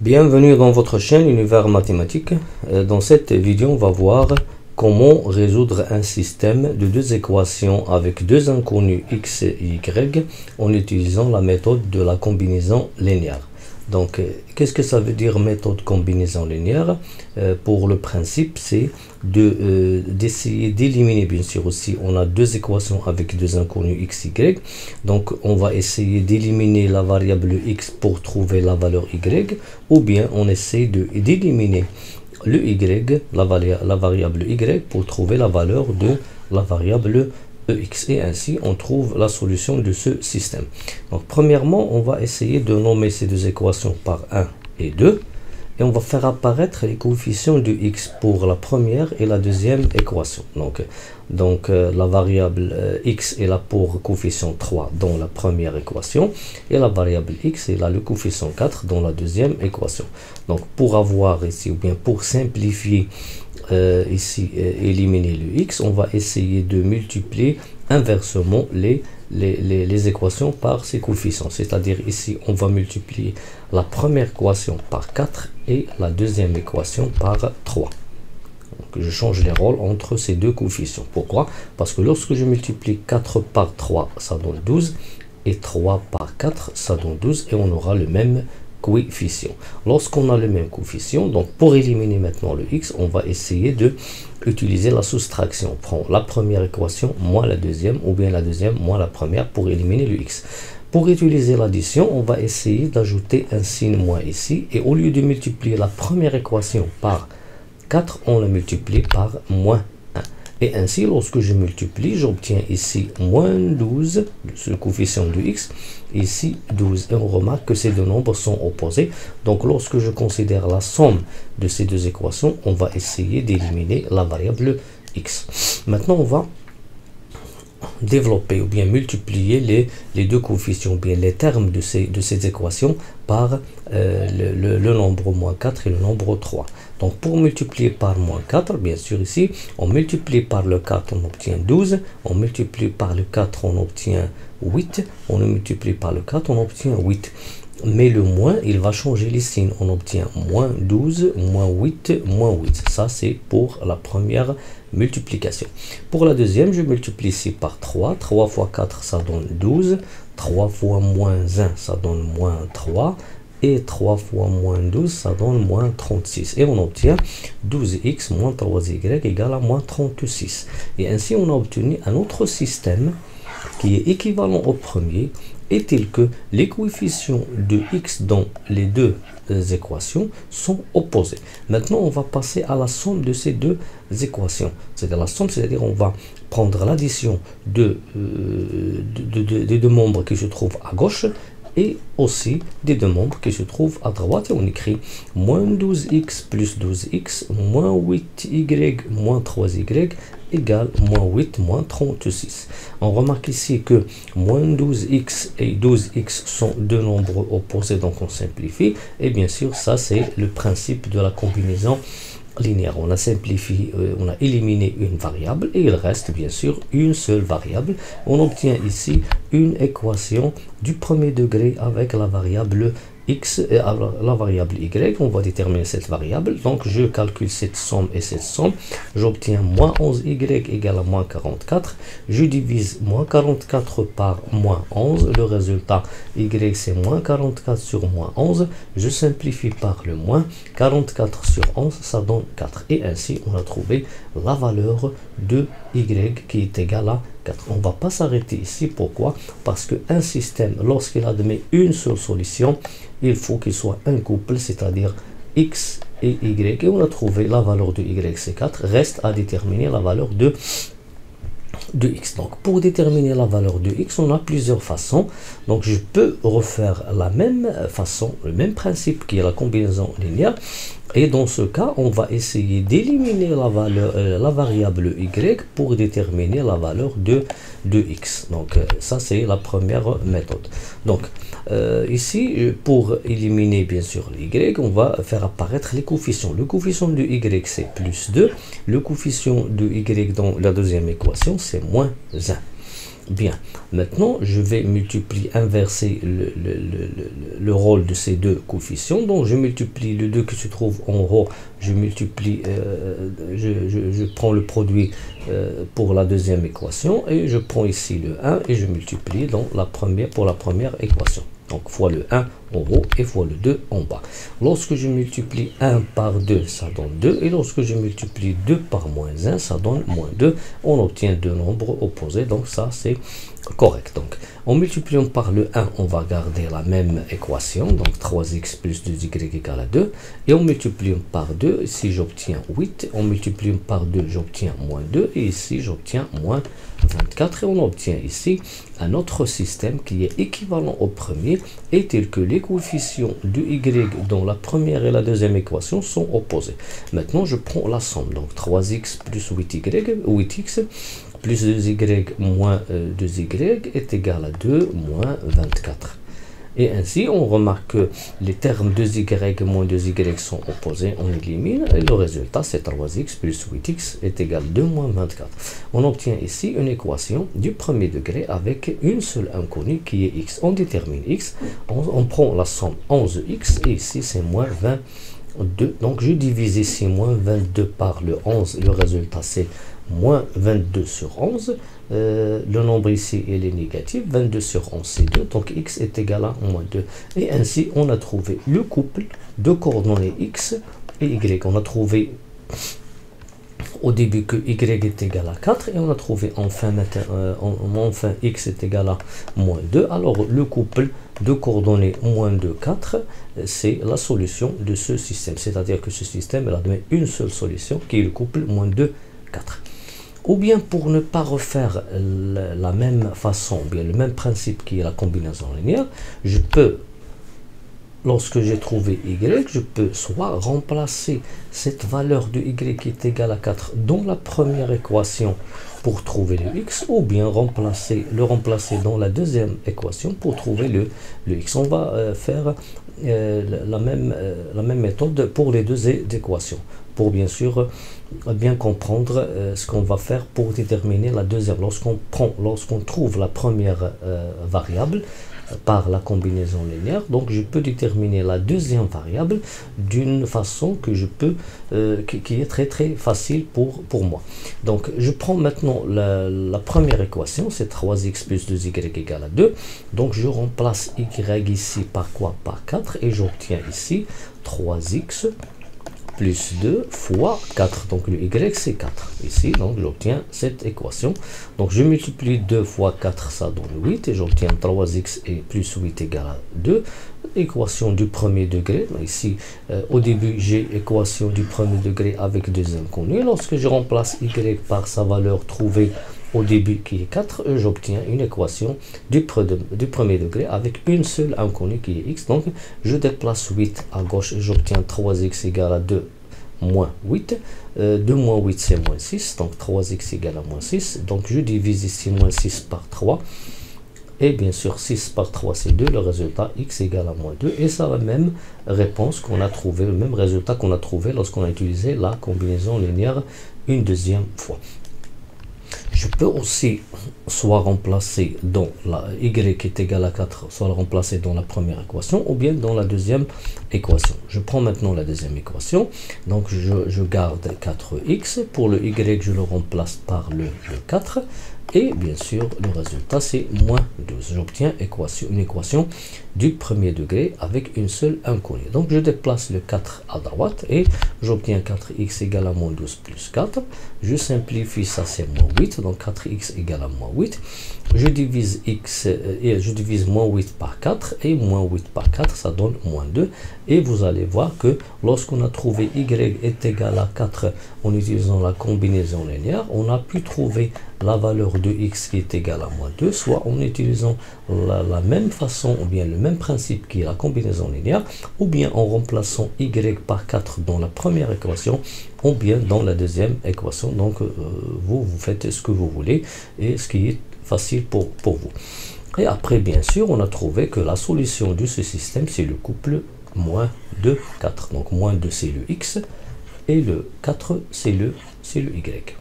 Bienvenue dans votre chaîne Univers Mathématique. Dans cette vidéo, on va voir comment résoudre un système de deux équations avec deux inconnus x et y en utilisant la méthode de la combinaison linéaire. Donc, qu'est-ce que ça veut dire méthode combinaison linéaire? Pour le principe, c'est d'essayer d'éliminer, bien sûr aussi, on a deux équations avec deux inconnus x, y. Donc, on va essayer d'éliminer la variable x pour trouver la valeur y, ou bien on essaie d'éliminer le y, la variable y, pour trouver la valeur de la variable EX, et ainsi on trouve la solution de ce système. Donc premièrement, on va essayer de nommer ces deux équations par 1 et 2 et on va faire apparaître les coefficients de x pour la première et la deuxième équation. Donc la variable x est là pour coefficient 3 dans la première équation et la variable x est là le coefficient 4 dans la deuxième équation. Donc pour avoir ici, ou bien pour simplifier ici, éliminer le x, on va essayer de multiplier inversement les équations par ces coefficients. C'est-à-dire ici, on va multiplier la première équation par 4 et la deuxième équation par 3. Donc, je change les rôles entre ces deux coefficients. Pourquoi? Parce que lorsque je multiplie 4 par 3, ça donne 12, et 3 par 4, ça donne 12, et on aura le même coefficient. Lorsqu'on a le même coefficient, donc pour éliminer maintenant le x, on va essayer de utiliser la soustraction. On prend la première équation moins la deuxième, ou bien la deuxième moins la première pour éliminer le x. Pour utiliser l'addition, on va essayer d'ajouter un signe moins ici, et au lieu de multiplier la première équation par 4, on la multiplie par moins 1. Et ainsi, lorsque je multiplie, j'obtiens ici moins 12, le coefficient de x, ici 12. Et on remarque que ces deux nombres sont opposés. Donc, lorsque je considère la somme de ces deux équations, on va essayer d'éliminer la variable x. Maintenant, on va développer ou bien multiplier les deux coefficients, ou bien les termes de ces équations par le nombre moins 4 et le nombre 3. Donc pour multiplier par moins 4, bien sûr ici, on multiplie par le 4, on obtient 12, on multiplie par le 4, on obtient 8, on le multiplie par le 4, on obtient 8. Mais le moins, il va changer les signes. On obtient moins 12, moins 8, moins 8. Ça, c'est pour la première multiplication. Pour la deuxième, je multiplie ici par 3. 3 fois 4, ça donne 12. 3 fois moins 1, ça donne moins 3. Et 3 fois moins 12, ça donne moins 36. Et on obtient 12x moins 3y égale à moins 36. Et ainsi, on a obtenu un autre système qui est équivalent au premier, est-il que les coefficients de x dans les deux équations sont opposés. Maintenant, on va passer à la somme de ces deux équations. C'est-à-dire la somme, c'est-à-dire on va prendre l'addition des deux membres qui se trouvent à gauche et aussi des deux membres qui se trouvent à droite, et on écrit moins 12x plus 12x moins 8y moins 3y égale moins 8 moins 36. On remarque ici que moins 12x et 12x sont deux nombres opposés, donc on simplifie, et bien sûr ça c'est le principe de la combinaison linéaire. On a simplifié, on a éliminé une variable et il reste bien sûr une seule variable. On obtient ici une équation du premier degré avec la variable x et la variable y. On va déterminer cette variable. Donc je calcule cette somme et cette somme. J'obtiens moins 11y égale à moins 44. Je divise moins 44 par moins 11. Le résultat y c'est moins 44 sur moins 11. Je simplifie par le moins. 44 sur 11, ça donne 4. Et ainsi, on a trouvé la valeur de y qui est égale à 4. On ne va pas s'arrêter ici. Pourquoi? Parce qu'un système, lorsqu'il admet une seule solution, il faut qu'il soit un couple, c'est-à-dire x et y. Et on a trouvé la valeur de y, c'est 4. Reste à déterminer la valeur de x. Donc pour déterminer la valeur de x, on a plusieurs façons. Donc je peux refaire la même façon, le même principe qui est la combinaison linéaire. Et dans ce cas, on va essayer d'éliminer la variable y pour déterminer la valeur de x. Donc ça c'est la première méthode. Donc ici, pour éliminer bien sûr y, on va faire apparaître les coefficients. Le coefficient de y c'est plus 2. Le coefficient de y dans la deuxième équation c'est moins 1. Bien, maintenant je vais multiplier, inverser le rôle de ces deux coefficients. Donc je multiplie le 2 qui se trouve en haut, je multiplie, je prends le produit pour la deuxième équation et je prends ici le 1 et je multiplie dans la première, pour la première équation. Donc fois le 1 en haut et fois le 2 en bas. Lorsque je multiplie 1 par 2, ça donne 2. Et lorsque je multiplie 2 par moins 1, ça donne moins 2. On obtient deux nombres opposés. Donc ça, c'est correct. Donc en multipliant par le 1, on va garder la même équation. Donc 3x plus 2y égale à 2. Et en multipliant par 2, ici j'obtiens 8. En multipliant par 2, j'obtiens moins 2. Et ici, j'obtiens moins 24. Et on obtient ici un autre système qui est équivalent au premier et tel que les coefficients de y dans la première et la deuxième équation sont opposés. Maintenant, je prends la somme. Donc 3x plus 8x plus 2y moins 2y est égal à 2 moins 24. Et ainsi, on remarque que les termes 2y moins 2y sont opposés, on élimine, et le résultat, c'est 3x plus 8x est égal à 2 moins 24. On obtient ici une équation du premier degré avec une seule inconnue qui est x. On détermine x, on prend la somme 11x, et ici, c'est moins 22. Donc, je divise ici moins 22 par le 11, le résultat, c'est moins 22 sur 11. Le nombre ici il est négatif, 22 sur 11 c'est 2, donc x est égal à moins 2. Et ainsi on a trouvé le couple de coordonnées x et y. On a trouvé au début que y est égal à 4 et on a trouvé enfin, enfin x est égal à moins 2. Alors le couple de coordonnées moins 2, 4, c'est la solution de ce système. C'est-à-dire que ce système il a donné une seule solution qui est le couple moins 2, 4. Ou bien pour ne pas refaire la même façon, bien le même principe qui est la combinaison linéaire, je peux, lorsque j'ai trouvé y, je peux soit remplacer cette valeur de y qui est égale à 4 dans la première équation pour trouver le x, ou bien le remplacer dans la deuxième équation pour trouver le x. On va faire la même méthode pour les deux équations, pour bien sûr bien comprendre ce qu'on va faire pour déterminer la deuxième. Lorsqu'on trouve la première variable par la combinaison linéaire, donc je peux déterminer la deuxième variable d'une façon que je peux qui est très très facile pour moi. Donc je prends maintenant la première équation, c'est 3x plus 2y égale à 2. Donc je remplace y ici par quoi? Par 4, et j'obtiens ici 3x plus 2 fois 4, donc le y c'est 4 ici, donc j'obtiens cette équation. Donc je multiplie 2 fois 4, ça donne 8, et j'obtiens 3x et plus 8 égale à 2. Équation du premier degré, ici au début j'ai équation du premier degré avec deux inconnus. Lorsque je remplace y par sa valeur trouvée au début qui est 4, j'obtiens une équation du premier degré avec une seule inconnue qui est x. Donc je déplace 8 à gauche et j'obtiens 3x égale à 2 moins 8. 2 moins 8 c'est moins 6, donc 3x égale à moins 6. Donc je divise ici moins 6 par 3. Et bien sûr 6 par 3 c'est 2, le résultat x égale à moins 2. Et c'est la même réponse qu'on a trouvé, le même résultat qu'on a trouvé lorsqu'on a utilisé la combinaison linéaire une deuxième fois. Je peux aussi soit remplacer dans la y qui est égal à 4, soit le remplacer dans la première équation ou bien dans la deuxième équation. Je prends maintenant la deuxième équation, donc je garde 4x, pour le y je le remplace par le 4, et bien sûr le résultat c'est moins 12. J'obtiens une équation du premier degré avec une seule inconnue. Donc je déplace le 4 à droite et j'obtiens 4x égale à moins 12 plus 4. Je simplifie, ça c'est moins 8, donc 4x égale à moins 8. Je divise x et je divise moins 8 par 4 et moins 8 par 4 ça donne moins 2. Et vous allez voir que lorsqu'on a trouvé y est égal à 4 en utilisant la combinaison linéaire, on a pu trouver la valeur de x qui est égale à moins 2, soit en utilisant la même façon ou bien le même principe qui est la combinaison linéaire, ou bien en remplaçant y par 4 dans la première équation, ou bien dans la deuxième équation. Donc vous faites ce que vous voulez et ce qui est facile pour vous. Et après bien sûr on a trouvé que la solution de ce système c'est le couple moins 2, 4. Donc moins 2 c'est le x et le 4 c'est le y.